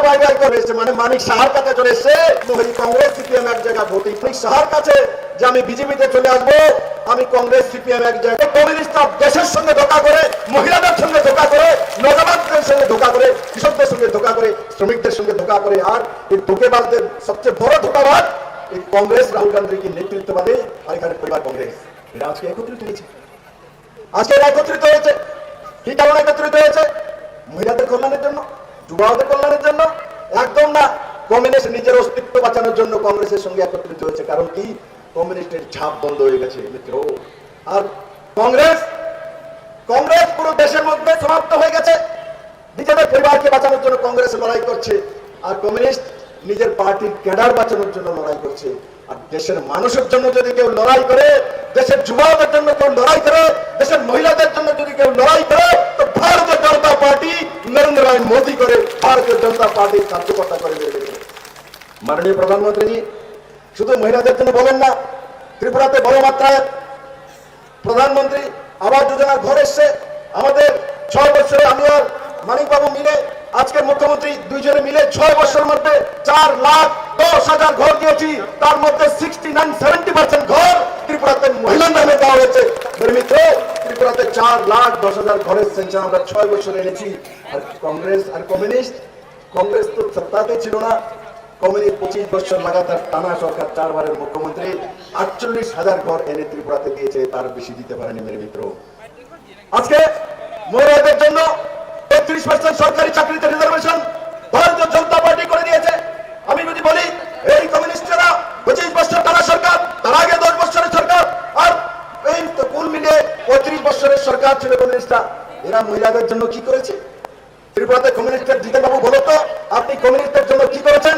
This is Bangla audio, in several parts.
বাই বাই করে এসেছে, মানে মানিক সাহার কাছে চলে এসেছে। কংগ্রেস সিপিএম এক জায়গা ভোটিং, মানিক সাহার কাছে যে আমি বিজেপিতে চলে আসবো, আমি কংগ্রেস সিপিএম এক জায়গায়। কমিউনিস্টরা দেশের সঙ্গে ধোঁকা করে, মহিলাদের সঙ্গে ধোঁকা করে, নজবানদের সঙ্গে ধোঁকা করে, কৃষকদের সঙ্গে ধোঁকা করে, শ্রমিকদের সঙ্গে ধোঁকা করে। আর এই ধোঁকেবাজদের সবচেয়ে বড় ধোঁকাবাজ এই কংগ্রেস, রাহুল গান্ধীর কি নেতৃত্ববাদে আর এখানে পরিবার কংগ্রেস, এরা আজকে একত্রিত হয়েছে। আজকে এরা একত্রিত হয়েছে কি কারণে একত্রিত হয়েছে? মহিলাদের কল্যাণের জন্য, যুবাদের কল্যাণের জন্য? একদম না। কমিউনিস্ট নিজের অস্তিত্ব বাঁচানোর জন্য কংগ্রেসের সঙ্গে একত্রিত হয়েছে। কারণ কি? কমিউনিস্টের ঝাপ বন্ধ হয়ে গেছে মিত্র। আর কংগ্রেস পুরো দেশের মধ্যে সমাপ্ত হয়ে গেছে। নিজেদের পরিবারকে বাঁচানোর জন্য কংগ্রেস লড়াই করছে, আর কমিউনিস্ট নিজের পার্টির ক্যাডার বাঁচানোর জন্য লড়াই করছে। আর দেশের মানুষের জন্য যদি কেউ লড়াই করে, দেশের যুবকদের জন্য কেউ লড়াই করে, দেশের মহিলাদের জন্য যদি কেউ লড়াই করে, তো ভারতীয় জনতা পার্টি নরেন্দ্র ভাই মোদী করে, ভারতীয় জনতা পার্টির কার্যকর্তা করে বেরিয়েছে। মাননীয় প্রধানমন্ত্রী শুধু মহিলাদের জন্য বলেন না, ত্রিপুরাতে বড় মাত্রায় প্রধানমন্ত্রী আবাস যোজনার ঘর এসছে। আমাদের 6 বছরে আমি আর মানিকবাবু মিলে, আজকের মুখ্যমন্ত্রী দুইজনে মিলে 6 বছরের মধ্যে 4,10,000 ঘর দিয়েছি। তার মধ্যে 69-70% ঘর ত্রিপুরাতে মহিলার নামে দেওয়া হয়েছে। মিত্র, ত্রিপুরাতে 4,10,000 ঘরের সেন্সাস আমরা 6 বছরে এনেছি। আর কংগ্রেস আর কংগ্রেস তো সত্তাতে ছিল না। কমিউনিস্ট 25 বছর লাগাতার টানা সরকার, 4 বারের মুখ্যমন্ত্রী 48,000 ঘর এনে ত্রিপুরাতে দিয়েছে, তার বেশি দিতে পারেনি মেরে মিত্র। আজকে মহিলাদের জন্য 33% সরকারি চাকরিতে রিজার্ভেশন ভারতীয় জনতা পার্টি করে দিয়েছে। আমি যদি বলি, এই কমিউনিস্টরা 25 বছর টানা সরকার, তার আগে 10 বছরের সরকার, আর এই তো কুল মিলিয়ে 35 বছরের সরকার ছিল কমিউনিস্টরা। এরা মহিলাদের জন্য কি করেছে? ত্রিপুরাতে কমিউনিস্টের জিতেন বাবু বলো তো, আপনি কমিউনিস্টের জন্য কি করেছেন?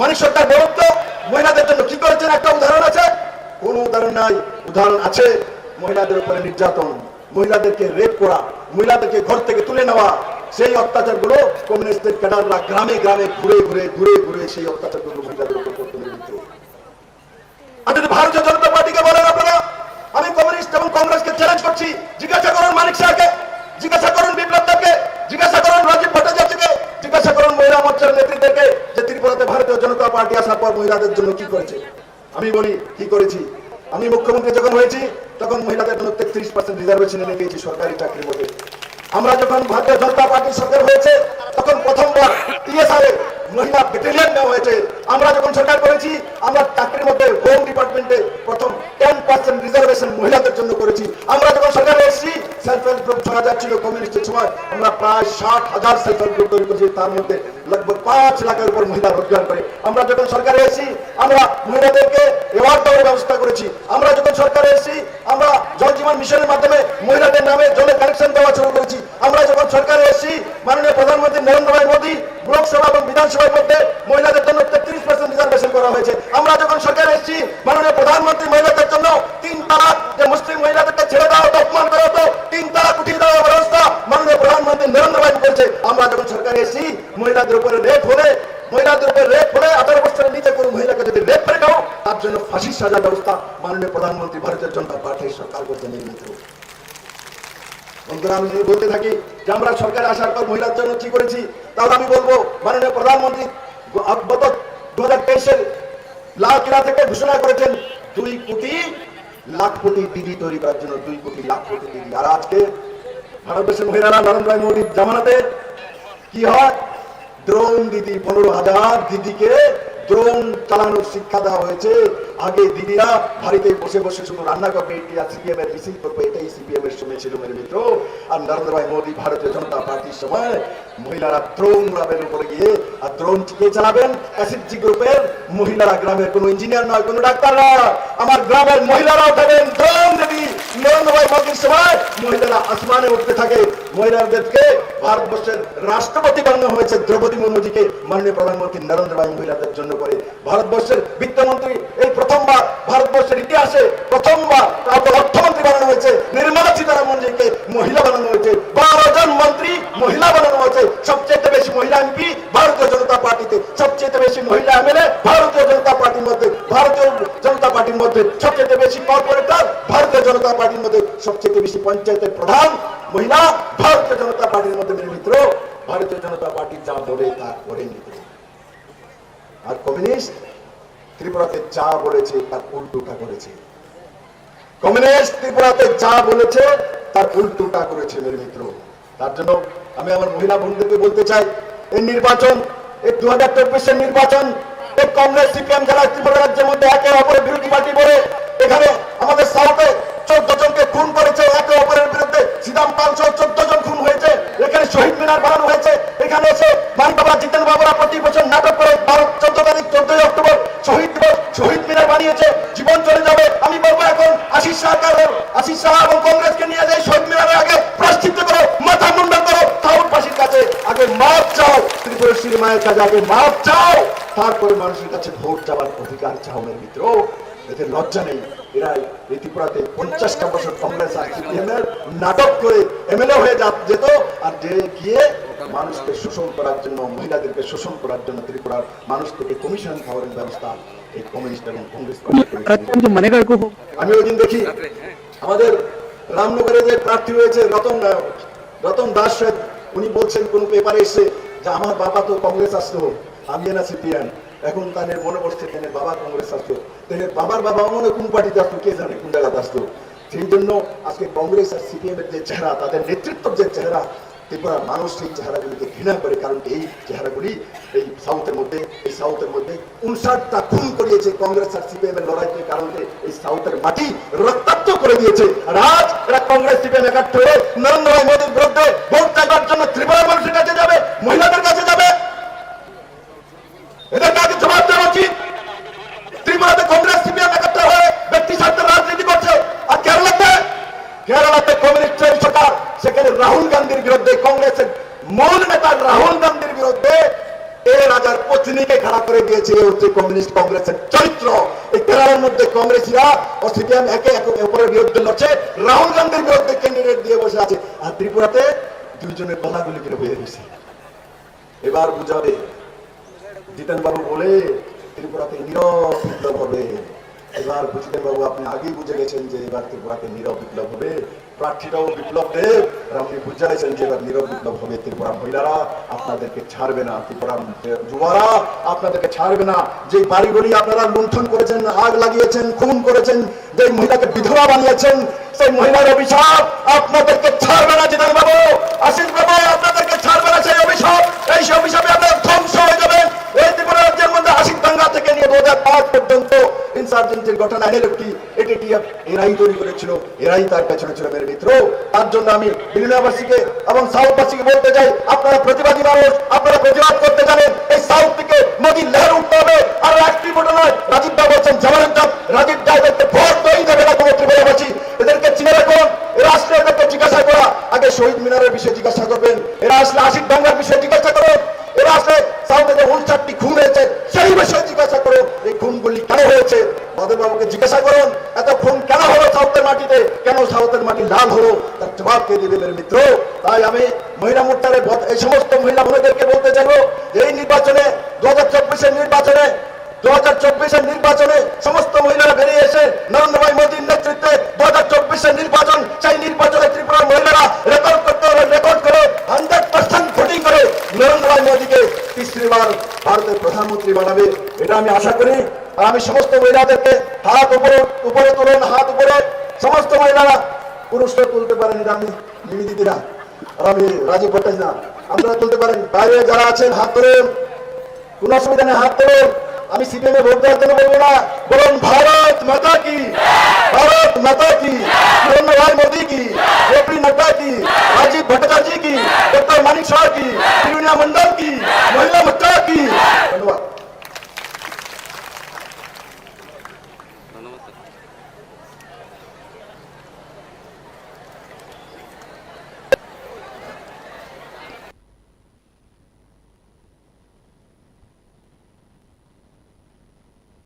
মানিক সরকার বলো তো, মহিলাদের জন্য কি করেছেন? একটা উদাহরণ আছে? কোন উদাহরণ নাই। উদাহরণ আছে মহিলাদের উপরে নির্যাতন, মহিলাদেরকে রেপ করা, মহিলাদেরকে ঘর থেকে তুলে নেওয়া। সেই অত্যাচার গুলো কমিউনিস্টের ক্যাডাররা গ্রামে গ্রামে ঘুরে সেই অত্যাচার গুলো মহিলাদের উপর করতে নিযুক্ত। আর যদি ভারতীয় জনতা পার্টিকে বলেন আপনারা, আমি কমিউনিস্ট এবং কংগ্রেসকে চ্যালেঞ্জ করছি, জিজ্ঞাসা করুন মানিক শাহকে, জিজ্ঞাসা করুন বিপ্লব দেবকে, জিজ্ঞাসা করুন রাজীব ভট্টাচার্যকে, জিজ্ঞাসা করুন মহিলা মোর্চার নেতৃত্বকে, যে ত্রিপুরাতে ভারতীয় জনতা পার্টি আসার পর মহিলাদের জন্য কি করেছে। আমি বলি কি করেছি। আমি মুখ্যমন্ত্রী যখন হয়েছি, তখন মহিলাদের জন্য 33% রিজার্ভেশন এনে দিয়েছি সরকারি চাকরির মধ্যে। আমরা যখন ভারতীয় জনতা পার্টির সরকার হয়েছে, তখন প্রথমবার টিএসআর মহিলা ব্যাটালিয়ন নেওয়া হয়েছে। আমরা যখন সরকার করেছি, আমরা চাকরির মধ্যে হোম ডিপার্টমেন্টে প্রথম 10% রিজার্ভেশন মহিলাদের জন্য করেছি। আমরা যখন সরকারে এসেছি, সেলফ হেল্প গ্রুপ 6,000 ছিল কমিউনিস্টের সময়, আমরা প্রায় 60,000 সেলফ হেল্প গ্রুপ তৈরি করেছি। তার মধ্যে लगभग 5 লাখের উপর মহিলা রোজগার করে। আমরা যখন সরকারে এসেছি, আমরা মহিলাদেরকে অ্যাওয়ার্ড দেওয়ার ব্যবস্থা করেছি। আমরা যখন সরকারে এসেছি, আমরা জল জীবন মিশনের মাধ্যমে মহিলাদের নামে জলের কানেকশন দেওয়া শুরু করেছি। আমরা যখন সরকারে এসেছি, মাননীয় প্রধানমন্ত্রী নরেন্দ্র ভাই মোদী লোকসভা এবং বিধানসভার মধ্যে মহিলাদের জন্য 33% রিজার্ভেশন করা হয়েছে। আমরা যখন সরকারে এসেছি, মাননীয় প্রধানমন্ত্রী মহিলাদের জন্য 3 তালাক, যে মুসলিম মহিলাদেরকে ছেড়ে দেওয়া হতো, অপমান করা হতো, 3 তালাক উঠিয়ে দেওয়ার ব্যবস্থা মাননীয় প্রধানমন্ত্রী নরেন্দ্র ভাই করেছে। আমরা যখন সরকারে এসেছি, মহিলাদের উপরে রেপ হলে 18 বছরের নিচে কোনো মহিলাকে যদি রেপ করে দাও, তার জন্য ফাঁসির সাজার ব্যবস্থা মাননীয় প্রধানমন্ত্রী ভারতীয় জনতা পার্টির সরকার করতে নির্মিত। বন্ধুরা, আমি যদি বলতে থাকি যে আমরা সরকারে আসার পর মহিলার জন্য কি করেছি, তাহলে আমি বলবো মাননীয় প্রধানমন্ত্রী গত 2023-এর লাল কিলা থেকে ঘোষণা করেছেন 2 কোটি লাখ কোটি দিদি তৈরি করার জন্য, 2 কোটি লাখ কোটি দিদি। আর আজকে ভারতবর্ষের মহিলারা নরেন্দ্র ভাই মোদীর জামানাতে কি হয়, ড্রোন দিদি, 15,000 দিদিকে ড্রোন চালানোর শিক্ষা দেওয়া হয়েছে। আগে দিদিরা বাড়িতে বসে বসে শুধু রান্না করবে, সিপিএম এর মিছিল করবে, এটাই সিপিএম এর সময় ছিল মেরে মিত্র। আর নরেন্দ্র ভাই মোদী ভারতীয় জনতা পার্টির সময় মহিলারা ড্রোন উড়াবেন উপরে গিয়ে। আর ড্রোন কে চালাবেন? এসএসজি গ্রুপের মহিলারা, গ্রামের কোনো ইঞ্জিনিয়ার নয়, কোনো ডাক্তার নয়, আমার গ্রামের মহিলারা উঠাবেন ড্রোন দিদি। নরেন্দ্র ভাই মোদীর সময় মহিলারা আসমানে উঠতে থাকে। মহিলাদেরকে ভারতবর্ষের রাষ্ট্রপতি বানানো হয়েছে দ্রৌপদী মুর্মুজিকে, মাননীয় প্রধানমন্ত্রী নরেন্দ্র ভাই মহিলাদের জন্য করে। ভারতবর্ষের বিত্তমন্ত্রী এই প্রথমবার ভারতবর্ষের ইতিহাসে প্রথমবার অর্থমন্ত্রী বানানো হয়েছে নির্মলা সীতারামনজিকে মহিলা বানানো হয়েছে। 12 জন মন্ত্রী মহিলা বানানো হয়েছে। সবচেয়ে বেশি মহিলা এমপি ভারতীয় জনতা পার্টিতে, সবচেয়ে বেশি মহিলা এমএলএ ভারতীয় জনতা পার্টির মধ্যে, ভারতীয় জনতা পার্টির মধ্যে সবচেয়ে বেশি কর্পোরেটর ভারতীয় জনতা পার্টির মধ্যে, সবচেয়ে বেশি পঞ্চায়েতের প্রধান মহিলা ভারতীয় জনতা পার্টির মধ্যে। মিত্র, ভারতীয় ভারতীয় জনতা পার্টি যা বলে তা করেনি। আর কমিউনিস্ট ত্রিপুরাতে যা বলেছে তার উল্টোটা করেছে। কমিউনিস্ট ত্রিপুরাতে যা বলেছে তার উল্টোটা করেছে মেরে মিত্র। তার জন্য আমি আমার মহিলা বন্ধুদেরকে বলতে চাই, এই নির্বাচন, এই 2024 নির্বাচন, এই কংগ্রেস সিপিএম যারা ত্রিপুরা রাজ্যের মধ্যে একে অপরের বিরোধী পার্টি বলে এখানে আমাদের সাউথে 14 জনকে খুন করেছে, একে অপরের বিরুদ্ধে সিদাম পাল সহ 14 জন খুন হয়েছে, এখানে শহীদ মিনার বানানো হয়েছে, এখানে এসে বাবা জিতেন বাবুরা প্রতি বছর নাটক করে 14 তারিখ 14 অক্টোবর শহীদ দিবস, শহীদ মিনার বানিয়েছে, জীবন চলে যাবে। আমি বলবো এখন আশিস শাহ এবং কংগ্রেসকে নিয়ে যায় শহীদ মিনারের আগে প্রায়শ্চিত্ত করো, মাথা মুন্ডন করো, সাউথবাসীর কাছে আগে মাপ চাও, ত্রিপুরেশ্বরী মায়ের কাছে আগে মাপ চাও, তারপরে মানুষের কাছে ভোট চাওয়ার অধিকার চাও মেরে মিত্র। এদের লজ্জা নেই। এরা এই ত্রিপুরাতে 50টা বছর কংগ্রেস আর সিপিএম এর নাটক করে এমএলএ হয়ে যেত, আর যে গিয়ে মানুষকে শোষণ করার জন্য, মহিলাদেরকে শোষণ করার জন্য ত্রিপুরার মানুষ থেকে কমিশন খাওয়ার ব্যবস্থা এই কমিউনিস্ট এবং কংগ্রেস পার্টি। আমি ওই দিন দেখি আমাদের রামনগরে যে প্রার্থী হয়েছে রতন দাস, উনি বলছেন কোন পেপারে এসে যে আমার বাবা তো কংগ্রেস আসতো, আমি না সিপিএম। এখন তাদের মনে পড়ছে তাদের বাবা কংগ্রেস আসতো, তাদের বাবার বাবা মনে কোন পার্টিতে আসতো কে জানে, কোন জায়গাতে আসতো। সেই জন্য আজকে কংগ্রেস আর সিপিএম এর যে চেহারা, তাদের নেতৃত্বের যে চেহারা, ত্রিপুরার মানুষ সেই চেহারাগুলিকে ঘৃণা করে। কারণ এই চেহারাগুলি এই সাউথের মধ্যে 59টা খুন করিয়েছে কংগ্রেস আর সিপিএম এর লড়াইতে, কারণ এই সাউথের মাটি রক্তাক্ত করে দিয়েছে। আর আজ এরা কংগ্রেস সিপিএম একাত্র হয়ে নরেন্দ্র ভাই মোদীর বিরুদ্ধে ভোট চাইবার জন্য ত্রিপুরার মানুষের কাছে যাবে, মহিলাদের কাছে যাবে। এদের কাছে জবাব দেওয়া উচিত। ত্রিপুরাতে কংগ্রেস সিপিএম একাত্র হয়ে ব্যক্তি স্বার্থের রাজনীতি করছে, আর কেরালাতে কমিউনিস্টের সরকার, সেখানে রাহুল গান্ধীর বিরুদ্ধে, কংগ্রেসের মূল নেতা রাহুল গান্ধীর বিরুদ্ধে এই রাজার পত্নীকে খাড়া করে দিয়েছে। এই হচ্ছে কমিউনিস্ট কংগ্রেসের চরিত্র। এই কেরালার মধ্যে কংগ্রেসীরা ও সিপিএম একে অপরের বিরুদ্ধে লড়ছে, রাহুল গান্ধীর বিরুদ্ধে ক্যান্ডিডেট দিয়ে বসে আছে। আর ত্রিপুরাতে দুইজনের গলাগুলি করে হয়ে গেছে। এবার বুঝাবে জিতেন বাবু বলে ত্রিপুরাতে নীরব বিপ্লব হবে। এবার জিতেন বাবু আপনি আগেই বুঝে গেছেন যে এবার ত্রিপুরাতে নীরব বিপ্লব হবে, প্রার্থীরাও বিপ্লব দেব, আর আপনি বুঝে গেছেন যে এবার নীরব বিপ্লব হবে। ত্রিপুরা মহিলারা আপনাদেরকে ছাড়বে না, ত্রিপুরা যুবারা আপনাদেরকে ছাড়বে না। যে বাড়িগুলি আপনারা লুণ্ঠন করেছেন, আগ লাগিয়েছেন, খুন করেছেন, যে মহিলাকে বিধবা বানিয়েছেন, সেই মহিলার অভিশাপ আপনাদেরকে ছাড়বে না। জিতেন বাবু, আশিস বাবু আপনাদেরকে ছাড়বে না সেই অভিশাপ। এই অভিশাপে আপনারা ধ্বংস হয়ে যাবেন। এই ত্রিপুরা রাজ্যের মধ্যে আশিক দাঙ্গা থেকে নিয়ে 2005 পর্যন্ত ইনসার্জেন্সির ঘটনা এটিএফ এরাই তৈরি করেছিল, এরাই তার পেছনে ছিল মেরে মিত্র। তার জন্য আমি বিলিনাবাসীকে এবং সাউথবাসীকে বলতে চাই, আপনারা প্রতিবাদী মানুষ, আপনারা প্রতিবাদ করতে জানেন। এই সাউথ থেকে মোদী লেহার উঠতে হবে। আর একটি ভোট নয়, রাজীব দা বলছেন জামানত দাম, রাজীব দা এদেরকে ভোট তৈরি দেবে না কোনো ত্রিপুরাবাসী। এদেরকে চিনে রাখুন। এরা আসলে এদেরকে জিজ্ঞাসা করা, আগে শহীদ মিনারের বিষয়ে জিজ্ঞাসা করবেন, এরা আসলে আশিক দাঙ্গার বিষয়ে জিজ্ঞাসা করুন, এরা আসলে সাউথে যে 59টি খুন হয়েছে সেই বিষয়ে জিজ্ঞাসা করুন। এই খুনগুলি কেন হয়েছে বাদল বাবুকে জিজ্ঞাসা করুন। এত খুন কেন হলো সাউথের মাটিতে, কেন সাউথের মাটি লাল হলো, তার জবাব কে দেবে মেরে মিত্র। তাই আমি মহিলা মোর্চারে এই সমস্ত মহিলা বোনদেরকে বলতে চাইবো, এই নির্বাচনে 2024 নির্বাচনে সমস্ত মহিলারা বেরিয়ে এসে নরেন্দ্র ভাই মোদীর নেতৃত্বে 2024 নির্বাচন, সেই নির্বাচনে ত্রিপুরার মহিলারা রেকর্ড করতে হবে, রেকর্ড করে 100% ভোটিং করে নরেন্দ্র ভাই মোদীকে 3বার ভারতের প্রধানমন্ত্রী বানাবে, এটা আমি আশা করি। আর আমি সমস্ত মহিলাদেরকে হাত উপরে তুলুন, হাত উপরে। সমস্ত মহিলারা, পুরুষরা তুলতে পারেন, আমি মিমি দিদিরা আর আমি রাজীব ভট্টাচার্য না, আপনারা তুলতে পারেন। বাইরে যারা আছেন হাত তুলুন, কোন অসুবিধা নেই, হাত তুলুন। আমি সিপিএম এ ভোট দেওয়ার জন্য বলবো না, বলুন ভারত মাতা কি, ভারত মাতা কি, নরেন্দ্র ভাই মোদী কি, জেপি নড্ডা কি, রাজীব ভট্টাচার্য কি, ডক্টর মানিক শাহ কি, তিরুনিয়া মন্ডল কি, মহিলা মোর্চা কি,